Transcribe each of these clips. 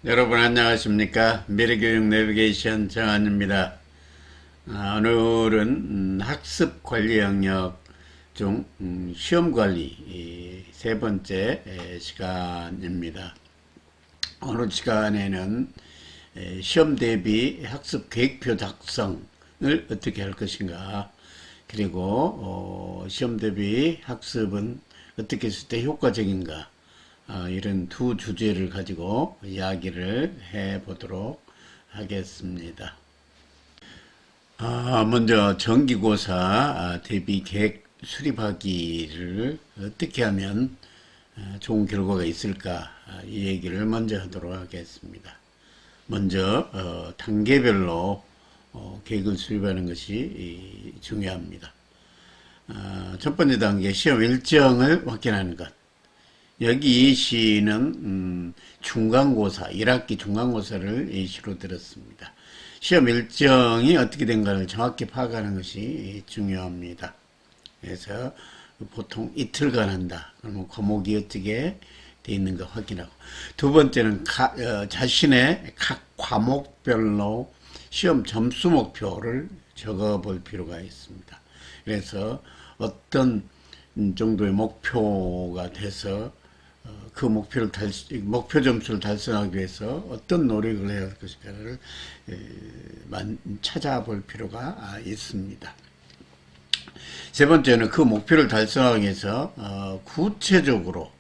여러분 안녕하십니까? 미래교육 내비게이션 정한입니다. 오늘은 학습관리 영역 중 시험관리 세 번째 시간입니다. 오늘 시간에는 시험 대비 학습 계획표 작성을 어떻게 할 것인가, 그리고 시험 대비 학습은 어떻게 했을 때 효과적인가, 이런 두 주제를 가지고 이야기를 해 보도록 하겠습니다. 먼저 정기고사 대비 계획 수립하기를 어떻게 하면 좋은 결과가 있을까, 이 얘기를 먼저 하도록 하겠습니다. 먼저 단계별로 계획을 수립하는 것이 중요합니다. 첫 번째 단계, 시험 일정을 확인하는 것. 여기 이 시는 중간고사, 1학기 중간고사를 예시로 들었습니다. 시험 일정이 어떻게 된가를 정확히 파악하는 것이 중요합니다. 그래서 보통 이틀간 한다. 그러면 과목이 어떻게 돼 있는가 확인하고, 두 번째는 자신의 각 과목별로 시험 점수 목표를 적어 볼 필요가 있습니다. 그래서 어떤 정도의 목표가 돼서 그 목표 점수를 달성하기 위해서 어떤 노력을 해야 할 것인가를 찾아볼 필요가 있습니다. 세 번째는 그 목표를 달성하기 위해서 구체적으로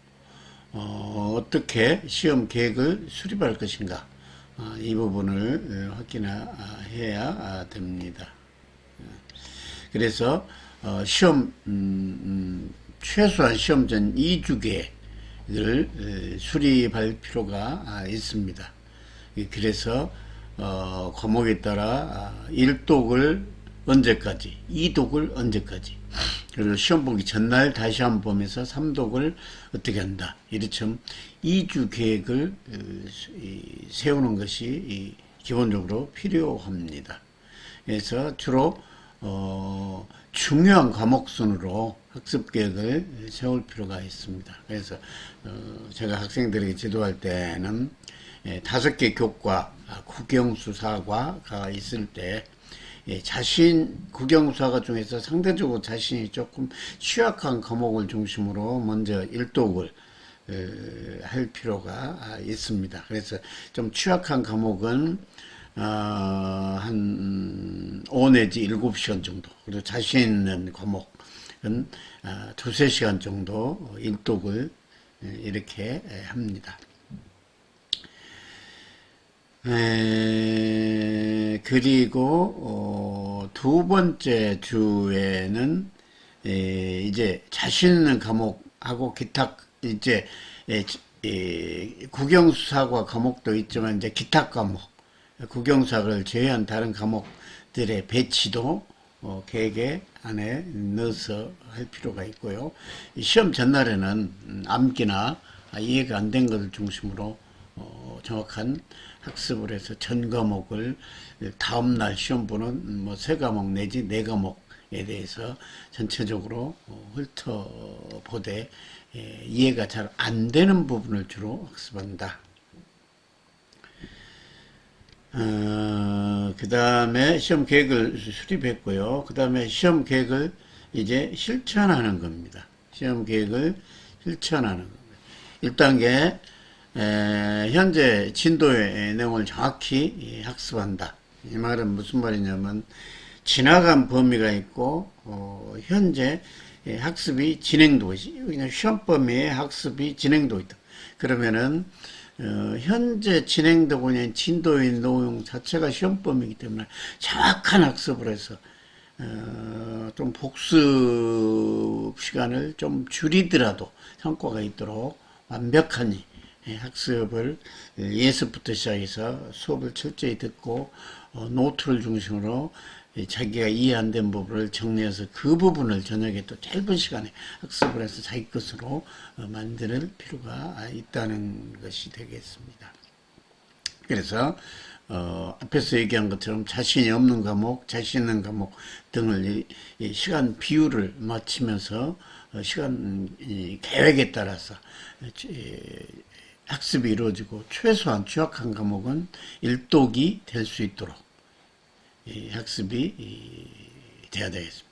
어떻게 시험 계획을 수립할 것인가, 이 부분을 확인해야 됩니다. 그래서 시험 최소한 시험 전 2주 계획을 수립할 필요가 있습니다. 그래서 과목에 따라 1독을 언제까지, 2독을 언제까지, 그리고 시험 보기 전날 다시 한번 보면서 3독을 어떻게 한다, 이처럼 2주 계획을 세우는 것이 기본적으로 필요합니다. 그래서 주로 중요한 과목 순으로 학습 계획을 세울 필요가 있습니다. 그래서 제가 학생들에게 지도할 때는 5개 교과, 국영수사과가 있을 때 국영수사과 중에서 상대적으로 자신이 조금 취약한 과목을 중심으로 먼저 1독을 할 필요가 있습니다. 그래서 좀 취약한 과목은 한 5 내지 7시간 정도, 그리고 자신 있는 과목은 2~3시간 정도 1독을 이렇게 합니다. 그리고 두 번째 주에는 이제 자신 있는 과목하고 기타, 이제 국영수사과 과목도 있지만 이제 기타 과목, 국영수사를 제외한 다른 과목들의 배치도 계획에 안에 넣어서 할 필요가 있고요. 시험 전날에는 암기나 이해가 안 된 것을 중심으로 정확한 학습을 해서 전 과목을 다음날 시험 보는 3과목 내지 4과목에 대해서 전체적으로 훑어보되 이해가 잘 안 되는 부분을 주로 학습한다. 그 다음에 시험 계획을 수립했고요. 그 다음에 시험 계획을 이제 실천하는 겁니다. 시험 계획을 실천하는 겁니다. 1단계, 현재 진도의 내용을 정확히 학습한다. 이 말은 무슨 말이냐면, 지나간 범위가 있고, 현재 학습이 진행되고 있다. 그냥 시험 범위의 학습이 진행되고 있다. 그러면은 현재 진행되고 있는 진도의 내용 자체가 시험 범위이기 때문에 정확한 학습을 해서 좀 복습 시간을 좀 줄이더라도 성과가 있도록 완벽한 학습을 예습부터 시작해서 수업을 철저히 듣고 노트를 중심으로 자기가 이해 안 된 부분을 정리해서 그 부분을 저녁에 또 짧은 시간에 학습을 해서 자기 것으로 만들 필요가 있다는 것이 되겠습니다. 그래서 앞에서 얘기한 것처럼 자신이 없는 과목, 자신 있는 과목 등을 시간 비율을 맞추면서 시간 계획에 따라서 학습이 이루어지고 최소한 취약한 과목은 1독이 될 수 있도록 학습이 돼야 되겠습니다.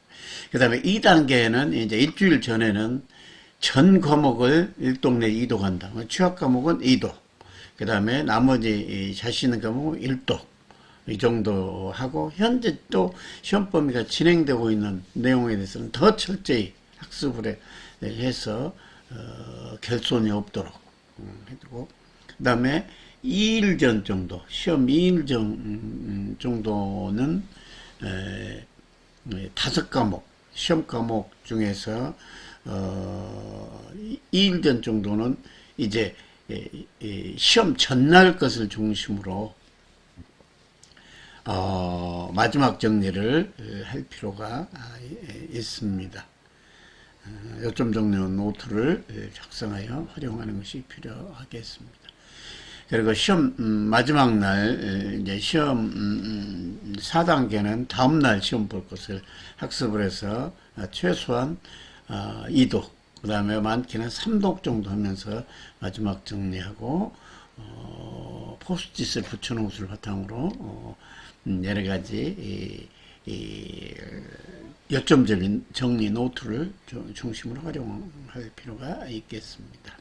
그 다음에 2단계는 이제 일주일 전에는 전 과목을 1독 내 2독 한다. 취약 과목은 2독. 그 다음에 나머지 자신 있는 과목은 1독. 이 정도 하고, 현재 또 시험 범위가 진행되고 있는 내용에 대해서는 더 철저히 학습을 해서 결손이 없도록 해두고, 그 다음에 2일 전 정도, 시험 2일 전 정도는 5과목, 시험 과목 중에서 2일 전 정도는 이제 시험 전날 것을 중심으로 마지막 정리를 할 필요가 있습니다. 요점 정리 노트를 작성하여 활용하는 것이 필요하겠습니다. 그리고 시험 마지막 날 이제 시험 4단계는 다음날 시험 볼 것을 학습을 해서 최소한 2독, 그 다음에 많게는 3독 정도 하면서 마지막 정리하고 포스트잇을 붙여놓은 것을 바탕으로 여러 가지 요점 정리 노트를 중심으로 활용할 필요가 있겠습니다.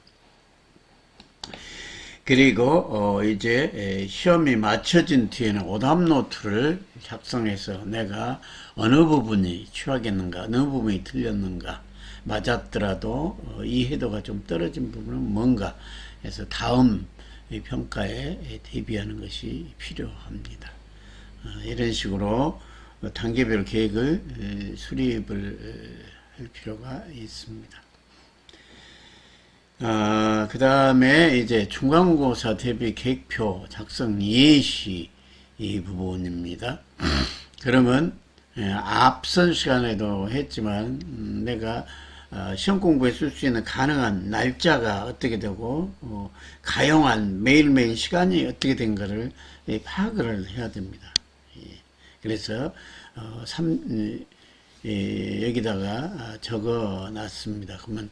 그리고 이제 시험이 마쳐진 뒤에는 오답 노트를 작성해서 내가 어느 부분이 취하겠는가, 어느 부분이 틀렸는가, 맞았더라도 이해도가 좀 떨어진 부분은 뭔가 해서 다음 평가에 대비하는 것이 필요합니다. 이런 식으로 단계별 계획을 수립을 할 필요가 있습니다. 그 다음에 이제 중간고사 대비 계획표 작성 예시 이 부분입니다. 그러면 앞선 시간에도 했지만 내가 시험 공부에 쓸 수 있는 가능한 날짜가 어떻게 되고 가용한 매일매일 시간이 어떻게 된가를 파악을 해야 됩니다. 그래서 여기다가 적어 놨습니다. 그러면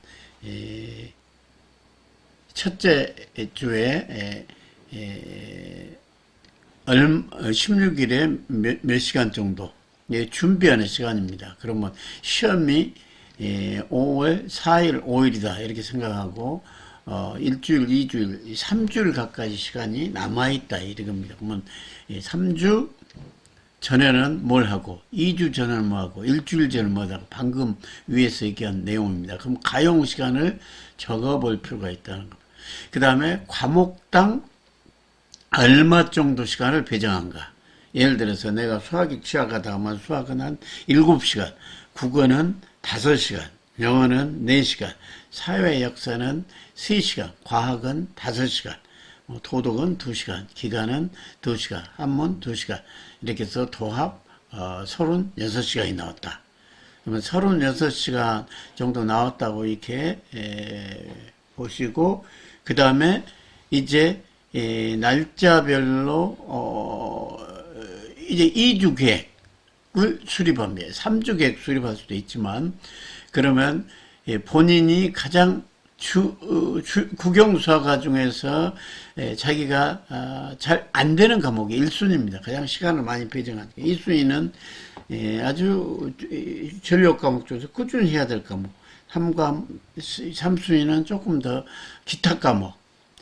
첫째 주에 16일에 몇 시간 정도 준비하는 시간입니다. 그러면 시험이 5월 4일 5일이다 이렇게 생각하고 일주일 2주일 3주일 가까이 시간이 남아있다 이겁니다. 그러면 3주 전에는 뭘 하고 2주 전에는 뭐 하고 일주일 전에는 뭐 하고 방금 위에서 얘기한 내용입니다. 그럼 가용 시간을 적어 볼 필요가 있다는 겁니다. 그 다음에 과목당 얼마 정도 시간을 배정한가. 예를 들어서 내가 수학이 취약하다 하면 수학은 한 7시간, 국어는 5시간, 영어는 4시간, 사회 역사는 3시간, 과학은 5시간, 도덕은 2시간, 기간은 2시간, 한문 2시간, 이렇게 해서 도합 36시간이 나왔다. 그러면 36시간 정도 나왔다고 이렇게 보시고, 그 다음에 이제 날짜별로 이제 2주 계획을 수립합니다. 3주 계획 수립할 수도 있지만, 그러면 본인이 가장 국영수학과 중에서 자기가 잘 안 되는 과목이 1순위입니다. 가장 시간을 많이 배정하니까. 2순위는 아주 전력 과목 중에서 꾸준히 해야 될 과목. 3순위는 조금 더 기타 과목.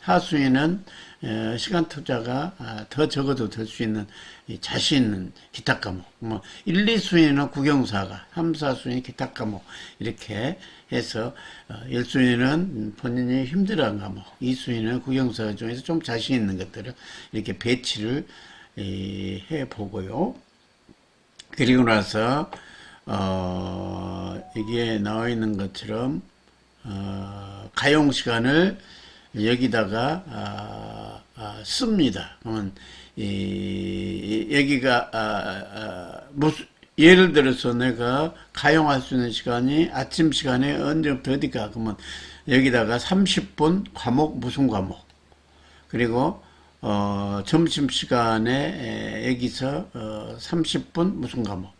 4순위는 시간 투자가 더 적어도 될 수 있는 자신 있는 기타 과목. 1, 2순위는 국영사가, 3, 4순위 기타 과목. 이렇게 해서 1순위는 본인이 힘들어한 과목, 2순위는 국영사 중에서 좀 자신 있는 것들을 이렇게 배치를 해 보고요. 그리고 나서 여기에 나와 있는 것처럼 가용 시간을 여기다가 씁니다. 그러면 여기가 무슨 예를 들어서 내가 가용할 수 있는 시간이 아침 시간에 언제부터 어디가 그러면 여기다가 30분 과목 무슨 과목 그리고 점심 시간에 여기서 30분 무슨 과목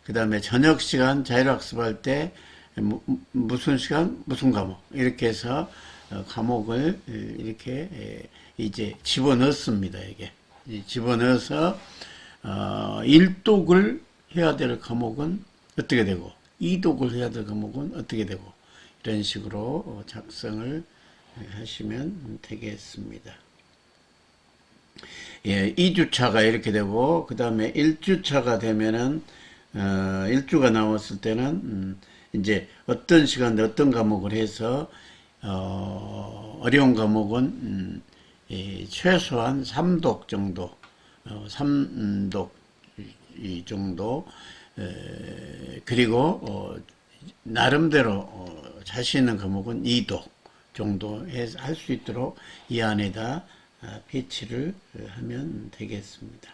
그 다음에 저녁 시간 자율학습할 때 무슨 시간 무슨 과목 이렇게 해서 과목을 이렇게 이제 집어넣습니다. 이게 집어넣어서 1독을 해야 될 과목은 어떻게 되고 2독을 해야 될 과목은 어떻게 되고 이런 식으로 작성을 하시면 되겠습니다. 예, 2주차가 이렇게 되고 그 다음에 1주차가 되면은 1주가 나왔을 때는 이제 어떤 시간에 어떤 과목을 해서 어려운 과목은 최소한 3독 정도 3독 이 정도 그리고 나름대로 자신 있는 과목은 2독 정도 할 수 있도록 이 안에다 배치를 하면 되겠습니다.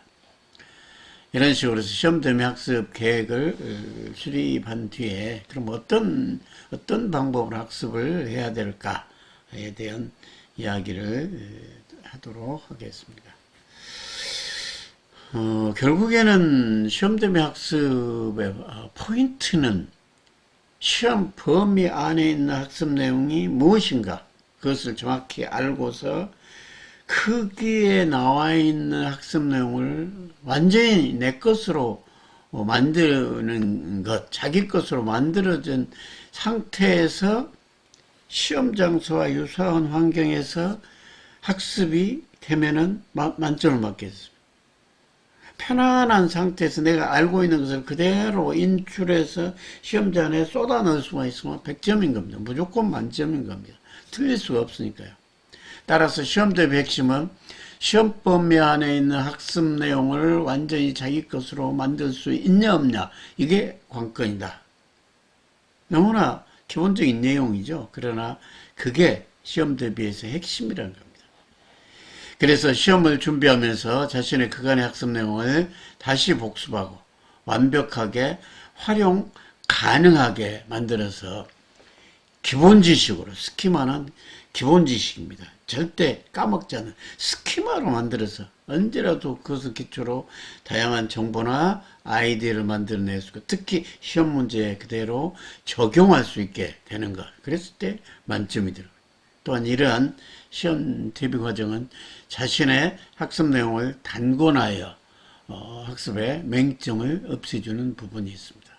이런 식으로 해서 시험 대비 학습 계획을 수립한 뒤에 그럼 어떤 방법으로 학습을 해야 될까에 대한 이야기를 하도록 하겠습니다. 결국에는 시험 대비 학습의 포인트는 시험 범위 안에 있는 학습 내용이 무엇인가 그것을 정확히 알고서 거기에 나와 있는 학습 내용을 완전히 내 것으로 만드는 것, 자기 것으로 만들어진 상태에서 시험 장소와 유사한 환경에서 학습이 되면은 만점을 맞겠습니다. 편안한 상태에서 내가 알고 있는 것을 그대로 인출해서 시험장에 쏟아 넣을 수가 있으면 100점인 겁니다. 무조건 만점인 겁니다. 틀릴 수가 없으니까요. 따라서 시험 대비 핵심은 시험 범위 안에 있는 학습 내용을 완전히 자기 것으로 만들 수 있냐 없냐 이게 관건이다. 너무나 기본적인 내용이죠. 그러나 그게 시험 대비에서 핵심이라는 겁니다. 그래서 시험을 준비하면서 자신의 그간의 학습 내용을 다시 복습하고 완벽하게 활용 가능하게 만들어서 기본 지식으로 스키마는 기본 지식입니다. 절대 까먹지 않는 스키마로 만들어서 언제라도 그것을 기초로 다양한 정보나 아이디어를 만들어낼 수 있고 특히 시험 문제에 그대로 적용할 수 있게 되는 것. 그랬을 때 만점이 들어요. 또한 이러한 시험 대비 과정은 자신의 학습 내용을 단권하여 학습의 맹점을 없애주는 부분이 있습니다.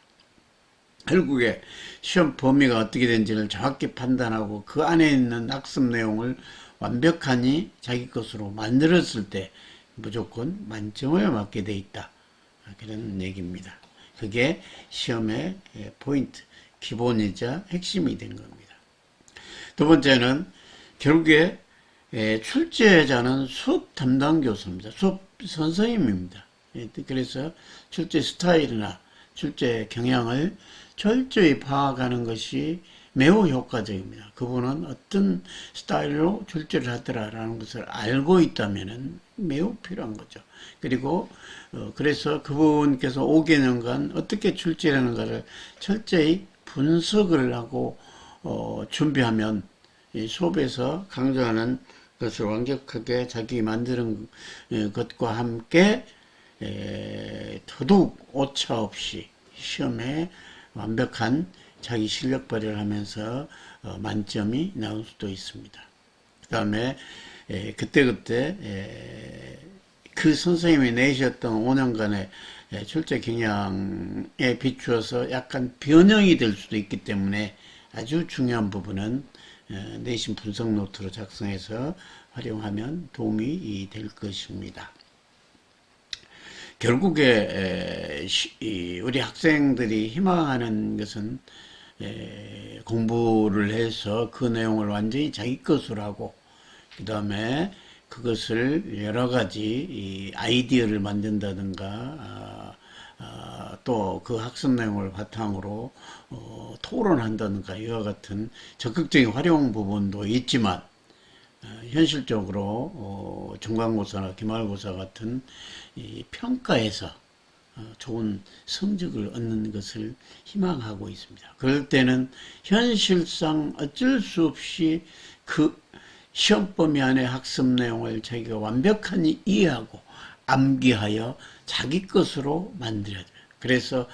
결국에 시험 범위가 어떻게 된지를 정확히 판단하고 그 안에 있는 학습 내용을 완벽하니 자기 것으로 만들었을 때 무조건 만점을 맞게 돼 있다. 그런 얘기입니다. 그게 시험의 포인트, 기본이자 핵심이 된 겁니다. 두 번째는 결국에 출제자는 수업 담당 교수입니다. 수업 선생님입니다. 그래서 출제 스타일이나 출제 경향을 철저히 파악하는 것이 매우 효과적입니다. 그분은 어떤 스타일로 출제를 하더라라는 것을 알고 있다면 매우 필요한 거죠. 그리고 그래서 그분께서 5개년간 어떻게 출제를 하는가를 철저히 분석을 하고 준비하면 이 수업에서 강조하는 것을 완벽하게 자기 만드는 것과 함께 더더욱 오차 없이 시험에 완벽한 자기 실력 발휘를 하면서 만점이 나올 수도 있습니다. 그 다음에 그때그때 그 선생님이 내셨던 5년간의 출제 경향에 비추어서 약간 변형이 될 수도 있기 때문에 아주 중요한 부분은 내신 분석 노트로 작성해서 활용하면 도움이 될 것입니다. 결국에 우리 학생들이 희망하는 것은 공부를 해서 그 내용을 완전히 자기 것으로 하고 그 다음에 그것을 여러 가지 아이디어를 만든다든가 또 그 학습 내용을 바탕으로 토론한다든가 이와 같은 적극적인 활용 부분도 있지만 현실적으로 중간고사나 기말고사 같은 이 평가에서 좋은 성적을 얻는 것을 희망하고 있습니다. 그럴 때는 현실상 어쩔 수 없이 그 시험 범위 안의 학습 내용을 자기가 완벽하게 이해하고 암기하여 자기 것으로 만들어야 돼요. 그래서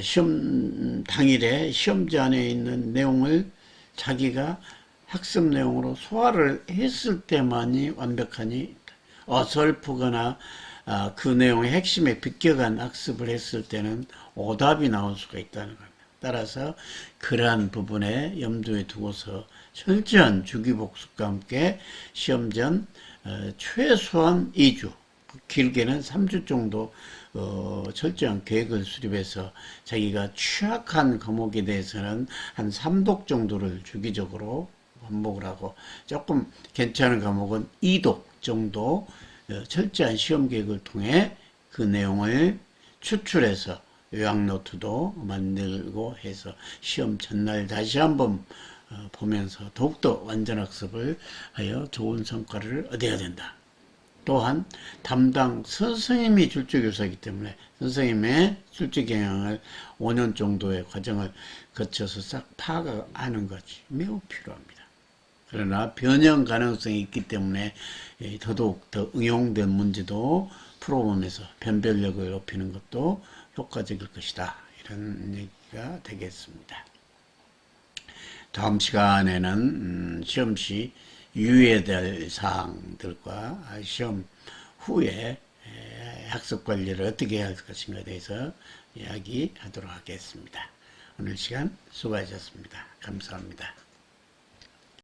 시험 당일에 시험지 안에 있는 내용을 자기가 학습 내용으로 소화를 했을 때만이 완벽하니 어설프거나 그 내용의 핵심에 비껴간 학습을 했을 때는 오답이 나올 수가 있다는 겁니다. 따라서 그러한 부분에 염두에 두고서 철저한 주기복습과 함께 시험 전 최소한 2주, 길게는 3주 정도 철저한 계획을 수립해서 자기가 취약한 과목에 대해서는 한 3독 정도를 주기적으로 반복을 하고, 조금 괜찮은 과목은 2독 정도 철저한 시험 계획을 통해 그 내용을 추출해서 요약노트도 만들고 해서 시험 전날 다시 한번 보면서 더욱더 완전학습을 하여 좋은 성과를 얻어야 된다. 또한 담당 선생님이 출제교사이기 때문에 선생님의 출제 경향을 5년 정도의 과정을 거쳐서 싹 파악하는 것이 매우 필요합니다. 그러나 변형 가능성이 있기 때문에 더더욱 더 응용된 문제도 풀어보면서 변별력을 높이는 것도 효과적일 것이다. 이런 얘기가 되겠습니다. 다음 시간에는 시험 시 유의될 사항들과 시험 후에 학습 관리를 어떻게 해야 할 것인가에 대해서 이야기하도록 하겠습니다. 오늘 시간 수고하셨습니다. 감사합니다.